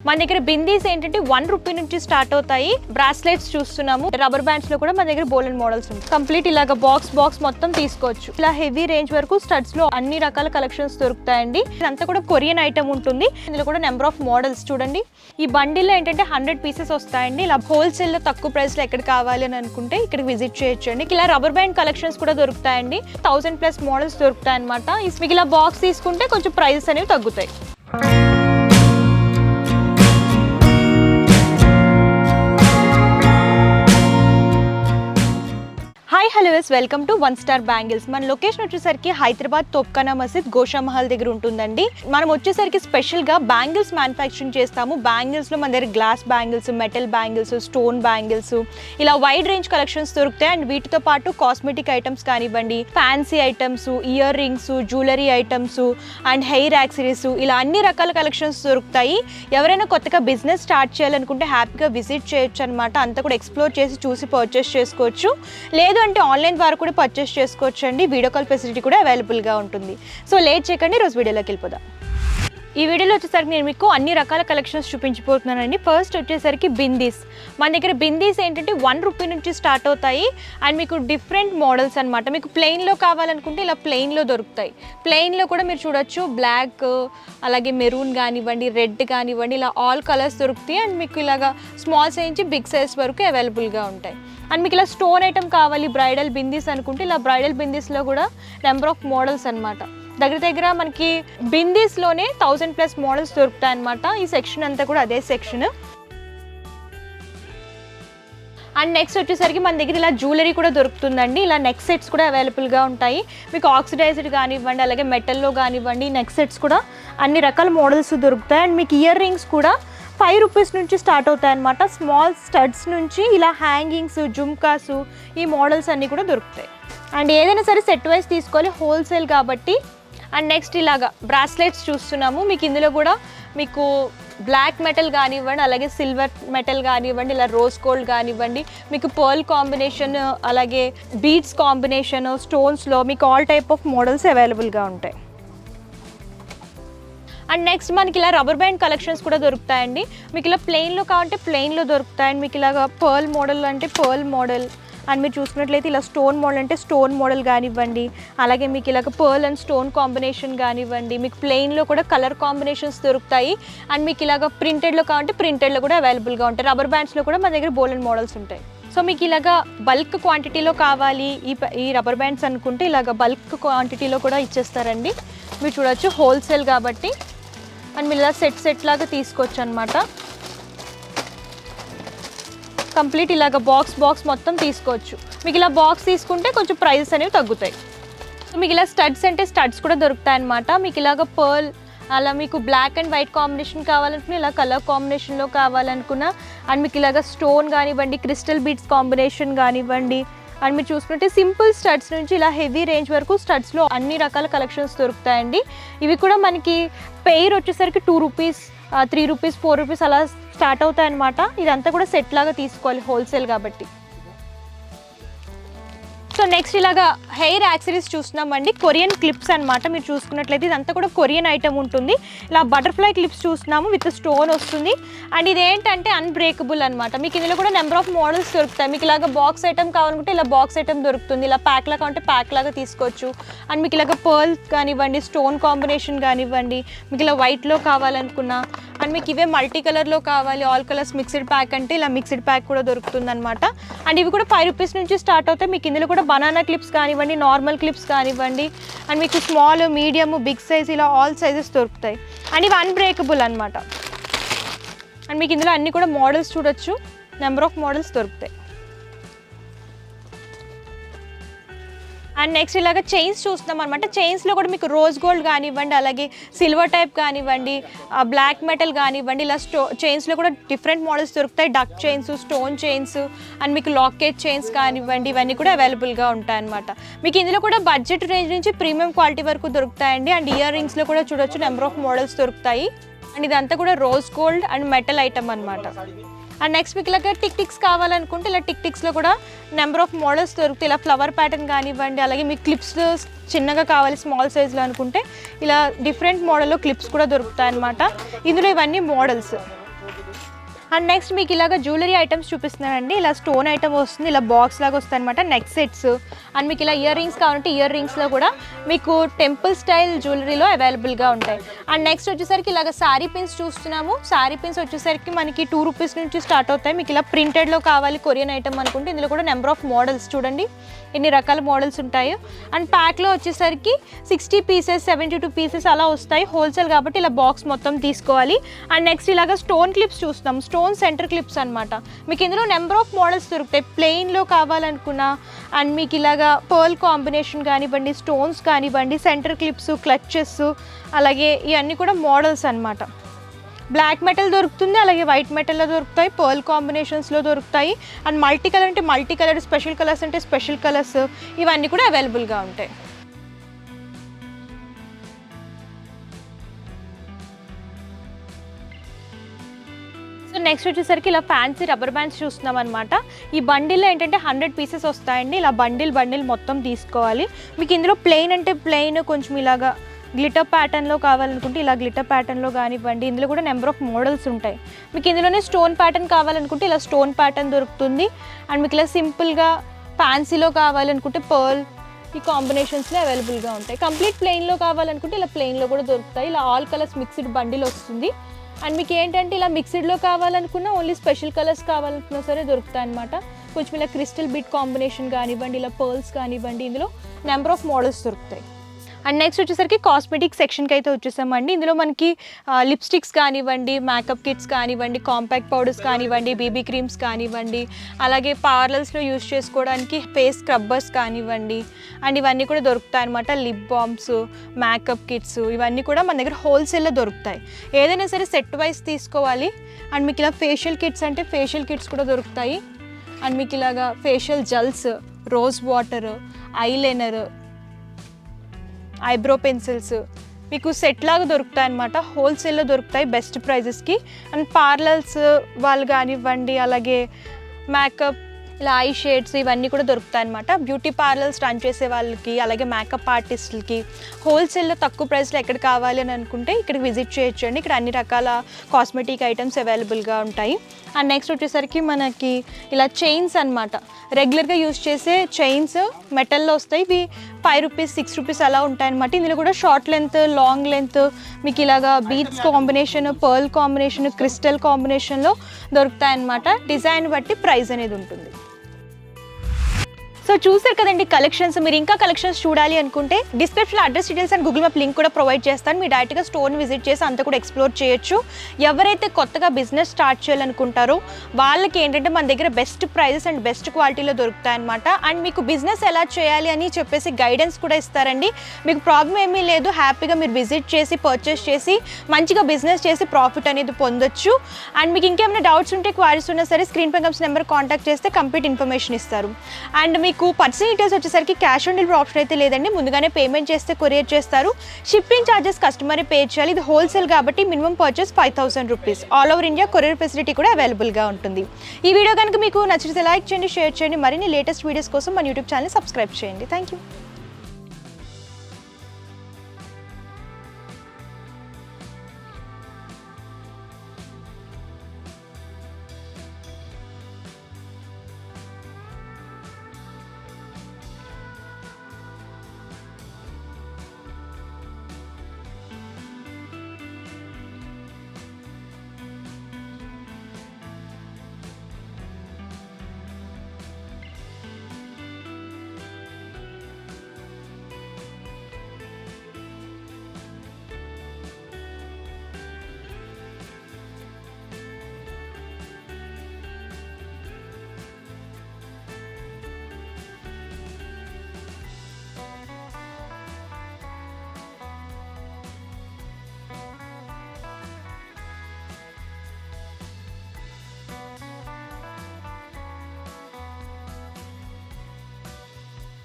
మన దగ్గర బిందీస్ ఏంటంటే 1 రూపీ నుంచి స్టార్ట్ అవుతాయి. బ్రాస్లెట్స్ చూస్తున్నాము. రబ్బర్ బ్యాండ్స్ లో కూడా మన దగ్గర బోలెన్ మోడల్స్ ఉంటాయి. కంప్లీట్ ఇలాగ బాక్స్ మొత్తం తీసుకోవచ్చు. ఇలా హెవీ రేంజ్ వరకు స్టడ్స్ లో అన్ని రకాల కలెక్షన్స్ దొరుకుతాయండి. ఇదంతా కూడా కొరియన్ ఐటమ్ ఉంటుంది. ఇందులో కూడా నెంబర్ ఆఫ్ మోడల్స్ చూడండి. ఈ బండిల్ లో ఏంటంటే 100 పీసెస్ వస్తాయండి. ఇలా హోల్సేల్ లో తక్కువ ప్రైస్ లో ఎక్కడ కావాలి అని అనుకుంటే ఇక్కడికి విజిట్ చేయొచ్చండి. ఇలా రబ్బర్ బ్యాండ్ కలెక్షన్స్ కూడా దొరుకుతాయండి. 1000+ మోడల్స్ దొరుకుతాయి అనమాట. మీకు ఇలా బాక్స్ తీసుకుంటే కొంచెం ప్రైసెస్ అనేవి తగ్గుతాయి. Hi hello welcome to one star bangles. మన లొకేషన్ వచ్చేసరికి హైదరాబాద్ తోప్ఖానా మసీద్ గోషా మహల్ దగ్గర ఉంటుందండి. మనం వచ్చేసరికి స్పెషల్గా బ్యాంగిల్స్ మ్యానుఫ్యాక్చరింగ్ చేస్తాము. బ్యాంగిల్స్లో మన దగ్గర glass bangles, metal bangles, stone bangles, ఇలా వైడ్ రేంజ్ కలెక్షన్స్ దొరుకుతాయి. అండ్ వీటితో పాటు కాస్మెటిక్ ఐటమ్స్ కానివ్వండి, fancy items, ear rings, jewellery items and hair accessories, ఇలా అన్ని రకాల కలెక్షన్స్ దొరుకుతాయి. ఎవరైనా కొత్తగా బిజినెస్ స్టార్ట్ చేయాలనుకుంటే హ్యాపీగా విజిట్ చేయొచ్చు అనమాట. అంతా కూడా ఎక్స్ప్లోర్ చేసి చూసి పర్చేస్ చేసుకోవచ్చు. లేదు అంటే ఆన్లైన్ ద్వారా కూడా పర్చేస్ చేసుకోవచ్చు అండి. వీడియో కాల్ ఫెసిలిటీ కూడా అవైలబుల్గా ఉంటుంది. సో లేట్ చేయకండి, రోజు వీడియోలోకి వెళ్ళిపోదాం. ఈ వీడియోలో వచ్చేసరికి నేను మీకు అన్ని రకాల కలెక్షన్స్ చూపించిపోతున్నానండి. ఫస్ట్ వచ్చేసరికి బిందీస్. మన దగ్గర బిందీస్ ఏంటంటే 1 రూపీ నుంచి స్టార్ట్ అవుతాయి. అండ్ మీకు డిఫరెంట్ మోడల్స్ అనమాట. మీకు ప్లెయిన్లో కావాలనుకుంటే ఇలా ప్లెయిన్లో దొరుకుతాయి. ప్లెయిన్లో కూడా మీరు చూడొచ్చు, బ్లాక్, అలాగే మెరూన్ కానివ్వండి, రెడ్ కానివ్వండి, ఇలా ఆల్ కలర్స్ దొరుకుతాయి. అండ్ మీకు ఇలాగా స్మాల్ సైజ్ నుంచి బిగ్ సైజ్ వరకు అవైలబుల్గా ఉంటాయి. అండ్ మీకు ఇలా స్టోన్ ఐటమ్ కావాలి, బ్రైడల్ బిందీస్ అనుకుంటే ఇలా బ్రైడల్ బిందీస్లో కూడా నెంబర్ ఆఫ్ మోడల్స్ అనమాట. దగ్గర మనకి బిందీస్లోనే 1000+ మోడల్స్ దొరుకుతాయి అనమాట. ఈ సెక్షన్ అంతా కూడా అదే సెక్షన్. అండ్ నెక్స్ట్ వచ్చేసరికి మన దగ్గర ఇలా జ్యువెలరీ కూడా దొరుకుతుందండి. ఇలా నెక్ సెట్స్ కూడా అవైలబుల్గా ఉంటాయి. మీకు ఆక్సిడైజ్డ్ కానివ్వండి, అలాగే మెటల్లో కానివ్వండి, నెక్ సెట్స్ కూడా అన్ని రకాల మోడల్స్ దొరుకుతాయి. అండ్ మీకు ఇయర్ రింగ్స్ కూడా 5 రూపీస్ నుంచి స్టార్ట్ అవుతాయి అనమాట. స్మాల్ స్టడ్స్ నుంచి ఇలా హ్యాంగింగ్స్, జుమ్కాస్, ఈ మోడల్స్ అన్నీ కూడా దొరుకుతాయి. అండ్ ఏదైనా సరే సెట్ వైజ్ తీసుకోవాలి, హోల్సేల్ కాబట్టి. అండ్ నెక్స్ట్ ఇలాగా బ్రాస్లెట్స్ చూస్తున్నాము. మీకు ఇందులో కూడా మీకు బ్లాక్ మెటల్ కానివ్వండి, అలాగే సిల్వర్ మెటల్ కానివ్వండి, ఇలా రోజ్ గోల్డ్ కానివ్వండి, మీకు పర్ల్ కాంబినేషన్, అలాగే బీడ్స్ కాంబినేషన్, స్టోన్స్లో మీకు ఆల్ టైప్ ఆఫ్ మోడల్స్ అవైలబుల్గా ఉంటాయి. అండ్ నెక్స్ట్ మనకి ఇలా రబ్బర్ బ్యాండ్ కలెక్షన్స్ కూడా దొరుకుతాయండి. మీకు ఇలా ప్లెయిన్లో కావాలంటే ప్లెయిన్లో దొరుకుతాయండి. మీకు ఇలాగ పర్ల్ మోడల్ అంటే పర్ల్ మోడల్, అండ్ మీరు చూసుకున్నట్లయితే ఇలా స్టోన్ మోడల్ అంటే స్టోన్ మోడల్ కానివ్వండి, అలాగే మీకు ఇలాగ పర్ల్ అండ్ స్టోన్ కాంబినేషన్ కానివ్వండి, మీకు ప్లెయిన్లో కూడా కలర్ కాంబినేషన్స్ దొరుకుతాయి. అండ్ మీకు ఇలాగ ప్రింటెడ్లో కావాలంటే ప్రింటెడ్లో కూడా అవైలబుల్గా ఉంటాయి. రబ్బర్ బ్యాండ్స్లో కూడా మన దగ్గర బోలెన్ మోడల్స్ ఉంటాయి. సో మీకు ఇలాగా బల్క్ క్వాంటిటీలో కావాలి ఈ రబ్బర్ బ్యాండ్స్ అనుకుంటే ఇలాగ బల్క్ క్వాంటిటీలో కూడా ఇచ్చేస్తారండి. మీరు చూడొచ్చు, హోల్సేల్ కాబట్టి. అండ్ మీరు ఇలా సెట్ లాగా తీసుకోవచ్చు అనమాట. కంప్లీట్ ఇలాగ బాక్స్ మొత్తం తీసుకోవచ్చు. మీకు ఇలా బాక్స్ తీసుకుంటే కొంచెం ప్రైజెస్ అనేవి తగ్గుతాయి. సో మీకు ఇలా స్టడ్స్ అంటే స్టడ్స్ కూడా దొరుకుతాయి అనమాట. మీకు ఇలాగ పర్ల్, అలా మీకు బ్లాక్ అండ్ వైట్ కాంబినేషన్ కావాలనుకున్నా, ఇలా కలర్ కాంబినేషన్లో కావాలనుకున్నా, అండ్ మీకు ఇలాగ స్టోన్ కానివ్వండి, క్రిస్టల్ బీడ్స్ కాంబినేషన్ కానివ్వండి, అండ్ మీరు చూసుకుంటే సింపుల్ స్టడ్స్ నుంచి ఇలా హెవీ రేంజ్ వరకు స్టడ్స్లో అన్ని రకాల కలెక్షన్స్ దొరుకుతాయండి. ఇవి కూడా మనకి పెయిర్ వచ్చేసరికి 2 రూపీస్, 3 రూపీస్, 4 రూపీస్ అలా స్టార్ట్ అవుతాయి అనమాట. ఇదంతా కూడా సెట్ లాగా తీసుకోవాలి, హోల్సేల్ కాబట్టి. సో నెక్స్ట్ ఇలాగా హెయిర్ యాక్సరీస్ చూస్తున్నామండి. కొరియన్ క్లిప్స్ అనమాట. మీరు చూసుకున్నట్లయితే ఇదంతా కూడా కొరియన్ ఐటమ్ ఉంటుంది. ఇలా బటర్ఫ్లై క్లిప్స్ చూస్తున్నాము, విత్ స్టోన్ వస్తుంది. అండ్ ఇది ఏంటంటే అన్బ్రేకబుల్ అనమాట. మీకు ఇందులో కూడా నెంబర్ ఆఫ్ మోడల్స్ దొరుకుతాయి. మీకు ఇలాగ బాక్స్ ఐటమ్ కావాలనుకుంటే ఇలా బాక్స్ ఐటమ్ దొరుకుతుంది. ఇలా ప్యాక్ లాగా ఉంటే ప్యాక్ లాగా తీసుకోవచ్చు. అండ్ మీకు ఇలాగ పర్ల్స్ కానివ్వండి, స్టోన్ కాంబినేషన్ కానివ్వండి, మీకు ఇలా వైట్లో కావాలనుకున్నా, అండ్ మీకు ఇవే మల్టీ కలర్లో కావాలి, ఆల్ కలర్స్ మిక్స్డ్ ప్యాక్ అంటే ఇలా మిక్స్డ్ ప్యాక్ కూడా దొరుకుతుంది అనమాట. అండ్ ఇవి కూడా 5 రూపీస్ నుంచి స్టార్ట్ అవుతాయి. మీకు ఇందులో కూడా బనానా క్లిప్స్ కానివ్వండి, నార్మల్ క్లిప్స్ కానివ్వండి, అండ్ మీకు స్మాల్, మీడియం, బిగ్ సైజ్, ఇలా ఆల్ సైజెస్ దొరుకుతాయి. అండ్ ఇవి అన్బ్రేకబుల్ అనమాట. అండ్ మీకు ఇందులో అన్ని కూడా మోడల్స్ చూడొచ్చు, నెంబర్ ఆఫ్ మోడల్స్ దొరుకుతాయి. అండ్ నెక్స్ట్ ఇలాగ చైన్స్ చూస్తున్నాం అనమాట. చైన్స్లో కూడా మీకు రోజ్ గోల్డ్ కానివ్వండి, అలాగే సిల్వర్ టైప్ కానివ్వండి, బ్లాక్ మెటల్ కానివ్వండి, ఇలా చైన్స్లో కూడా డిఫరెంట్ మోడల్స్ దొరుకుతాయి. Duck chains, stone chains, and మీకు లాకెట్ చైన్స్ కానివ్వండి, ఇవన్నీ కూడా అవైలబుల్గా ఉంటాయి అనమాట. మీకు ఇందులో కూడా బడ్జెట్ రేంజ్ నుంచి ప్రీమియం క్వాలిటీ వరకు దొరుకుతాయండి. అండ్ ఇయర్ రింగ్స్లో కూడా చూడొచ్చు, నెంబర్ ఆఫ్ మోడల్స్ దొరుకుతాయి. అండ్ ఇదంతా కూడా rose gold and metal item అనమాట. అండ్ నెక్స్ట్ మీకు ఇలాగ టిక్స్ కావాలనుకుంటే ఇలా టిక్స్లో కూడా నెంబర్ ఆఫ్ మోడల్స్ దొరుకుతాయి. ఇలా ఫ్లవర్ ప్యాటర్న్ కానివ్వండి, అలాగే మీకు క్లిప్స్ చిన్నగా కావాలి స్మాల్ సైజ్లో అనుకుంటే ఇలా డిఫరెంట్ మోడల్లో క్లిప్స్ కూడా దొరుకుతాయి అన్నమాట. ఇందులో ఇవన్నీ మోడల్స్. అండ్ నెక్స్ట్ మీకు ఇలాగ జ్యువెలరీ ఐటమ్స్ చూపిస్తున్నానండి. ఇలా స్టోన్ ఐటమ్ వస్తుంది, ఇలా బాక్స్ లాగా వస్తాయి అనమాట. నెక్ సెట్స్ అండ్ మీకు ఇలా ఇయర్ రింగ్స్ కావాలంటే ఇయర్ రింగ్స్లో కూడా మీకు టెంపుల్ స్టైల్ జ్యువెలరీలో అవైలబుల్గా ఉంటాయి. అండ్ నెక్స్ట్ వచ్చేసరికి ఇలాగ శారీ పిన్స్ చూస్తున్నాము. శారీ పిన్స్ వచ్చేసరికి మనకి 2 రూపీస్ నుంచి స్టార్ట్ అవుతాయి. మీకు ఇలా ప్రింటెడ్లో కావాలి కొరియన్ ఐటమ్ అనుకుంటే ఇందులో కూడా నెంబర్ ఆఫ్ మోడల్స్ చూడండి ఎన్ని రకాల మోడల్స్ ఉంటాయి. అండ్ ప్యాక్లో వచ్చేసరికి 60 పీసెస్ 72 పీసెస్ అలా వస్తాయి. హోల్సేల్ కాబట్టి ఇలా బాక్స్ మొత్తం తీసుకోవాలి. అండ్ నెక్స్ట్ ఇలాగ స్టోన్ క్లిప్స్ చూస్తాం, స్టోన్ సెంటర్ క్లిప్స్ అనమాట. మీకు ఇందులో నెంబర్ ఆఫ్ మోడల్స్ దొరుకుతాయి. ప్లెయిన్లో కావాలనుకున్నా అండ్ మీకు ఇలాగా పర్ల్ కాంబినేషన్ కానివ్వండి, స్టోన్స్ కానివ్వండి, సెంటర్ క్లిప్స్, క్లచెస్, అలాగే ఇవన్నీ కూడా మోడల్స్ అనమాట. బ్లాక్ మెటల్ దొరుకుతుంది, అలాగే వైట్ మెటల్లో దొరుకుతాయి, పర్ల్ కాంబినేషన్స్లో దొరుకుతాయి. అండ్ మల్టీ కలర్ అంటే మల్టీ కలర్, స్పెషల్ కలర్స్ అంటే స్పెషల్ కలర్స్, ఇవన్నీ కూడా అవైలబుల్గా ఉంటాయి. సో నెక్స్ట్ వచ్చేసరికి ఇలా ఫ్యాన్సీ రబ్బర్ బ్యాండ్స్ చూస్తున్నాం అనమాట. ఈ బండిల్లో ఏంటంటే 100 పీసెస్ వస్తాయండి. ఇలా బండిల్ మొత్తం తీసుకోవాలి. మీకు ఇందులో ప్లెయిన్ అంటే ప్లెయిన్, కొంచెం ఇలాగా గ్లిటర్ ప్యాటర్న్లో కావాలనుకుంటే ఇలా గ్లిటర్ ప్యాటర్న్లో కానివ్వండి. ఇందులో కూడా నెంబర్ ఆఫ్ మోడల్స్ ఉంటాయి. మీకు ఇందులోనే స్టోన్ ప్యాటర్న్ కావాలనుకుంటే ఇలా స్టోన్ ప్యాటర్న్ దొరుకుతుంది. అండ్ మీకు ఇలా సింపుల్గా ఫ్యాన్సీలో కావాలనుకుంటే పర్ల్, ఈ కాంబినేషన్స్లో అవైలబుల్గా ఉంటాయి. కంప్లీట్ ప్లెయిన్లో కావాలనుకుంటే ఇలా ప్లెయిన్లో కూడా దొరుకుతాయి. ఇలా ఆల్ కలర్స్ మిక్స్డ్ బండిల్ వస్తుంది. అండ్ మీకు ఏంటంటే ఇలా మిక్స్డ్లో కావాలనుకున్నా, ఓన్లీ స్పెషల్ కలర్స్ కావాలనుకున్నా సరే దొరుకుతాయి అనమాట. కొంచెం ఇలా క్రిస్టల్ బిట్ కాంబినేషన్ కానివ్వండి, ఇలా పర్ల్స్ కానివ్వండి, ఇందులో నెంబర్ ఆఫ్ మోడల్స్ దొరుకుతాయి. అండ్ నెక్స్ట్ వచ్చేసరికి కాస్మెటిక్ సెక్షన్కి అయితే వచ్చేసామండి. ఇందులో మనకి లిప్స్టిక్స్ కానివ్వండి, మేకప్ కిట్స్ కానివ్వండి, కాంపాక్ట్ పౌడర్స్ కానివ్వండి, బేబీ క్రీమ్స్ కానివ్వండి, అలాగే పార్లర్స్లో యూస్ చేసుకోవడానికి ఫేస్ స్క్రబ్బర్స్ కానివ్వండి, అండ్ ఇవన్నీ కూడా దొరుకుతాయి అనమాట. లిప్ బామ్స్, మేకప్ కిట్స్, ఇవన్నీ కూడా మన దగ్గర హోల్సేల్లో దొరుకుతాయి. ఏదైనా సరే సెట్ వైజ్ తీసుకోవాలి. అండ్ మీకు ఇలా ఫేషియల్ కిట్స్ అంటే ఫేషియల్ కిట్స్ కూడా దొరుకుతాయి. అండ్ మీకు ఇలాగా facial gels, rose water, eyeliner, eyebrow pencils మీకు సెట్ లాగా దొరుకుతాయి అనమాట. హోల్సేల్లో దొరుకుతాయి బెస్ట్ ప్రైజెస్కి. అండ్ పార్లర్స్ వాళ్ళు కానివ్వండి, అలాగే మేకప్, ఇలా ఐ షేడ్స్, ఇవన్నీ కూడా దొరుకుతాయి అనమాట. బ్యూటీ పార్లర్స్ రన్ చేసే వాళ్ళకి, అలాగే మేకప్ ఆర్టిస్టులకి హోల్సేల్లో తక్కువ ప్రైస్లో ఎక్కడ కావాలి అని అనుకుంటే ఇక్కడికి విజిట్ చేయొచ్చు అండి. ఇక్కడ అన్ని రకాల కాస్మెటిక్ ఐటమ్స్ అవైలబుల్గా ఉంటాయి. అండ్ నెక్స్ట్ వచ్చేసరికి మనకి ఇలా చైన్స్ అనమాట. రెగ్యులర్గా యూస్ చేసే చైన్స్ మెటల్లో వస్తాయి. ఇవి 5 రూపీస్ 6 రూపీస్ అలా ఉంటాయి అనమాట. ఇందులో కూడా షార్ట్ లెంత్, లాంగ్ లెంత్, మీకు ఇలాగా beads combination, pearl combination, crystal కాంబినేషన్లో దొరుకుతాయి అనమాట. డిజైన్ బట్టి ప్రైస్ అనేది ఉంటుంది. సో చూసారు కదండి కలెక్షన్స్. మీరు ఇంకా కలెక్షన్స్ చూడాలి అనుకుంటే డిస్క్రిప్షన్లో address details and Google map link కూడా ప్రొవైడ్ చేస్తాను. మీరు డైరెక్ట్గా స్టోర్ని విజిట్ చేసి అంతా కూడా ఎక్స్ప్లోర్ చేయొచ్చు. ఎవరైతే కొత్తగా బిజినెస్ స్టార్ట్ చేయాలనుకుంటారో వాళ్ళకి ఏంటంటే మన దగ్గర బెస్ట్ ప్రైజెస్ అండ్ బెస్ట్ క్వాలిటీలో దొరుకుతాయన్నమాట. అండ్ మీకు బిజినెస్ ఎలా చేయాలి అని చెప్పేసి గైడెన్స్ కూడా ఇస్తారండి. మీకు ప్రాబ్లం ఏమీ లేదు, హ్యాపీగా మీరు విజిట్ చేసి పర్చేస్ చేసి మంచిగా బిజినెస్ చేసి ప్రాఫిట్ అనేది పొందొచ్చు. అండ్ మీకు ఇంకేమైనా డౌట్స్ ఉంటే, క్వారీస్ ఉన్నా సరే స్క్రీన్ పై కనిపిస్తున్న నెంబర్ కాంటాక్ట్ చేస్తే కంప్లీట్ ఇన్ఫర్మేషన్ ఇస్తారు. అండ్ మీకు పర్సనల్ డీటెయిల్స్ వచ్చేసరికి క్యాష్ ఆన్ డెలివరీ ఆప్షన్ అయితే లేదండి. ముందుగానే పేమెంట్ చేస్తే కొరియర్ చేస్తారు. షిప్పింగ్ ఛార్జెస్ కస్టమరే పే చేయాలి. ఇది హోల్సేల్ కాబట్టి minimum purchase 5000 rupees. All over India courier facility కూడా అవైలబుల్గా ఉంటుంది. ఈ వీడియో కనుక మీకు నచ్చితే లైక్ చేయండి, షేర్ చేయండి. మరిన్ని లేటెస్ట్ వీడియోస్ కోసం మన యూట్యూబ్ ఛానల్ సబ్స్క్రైబ్ చేయండి. Thank you.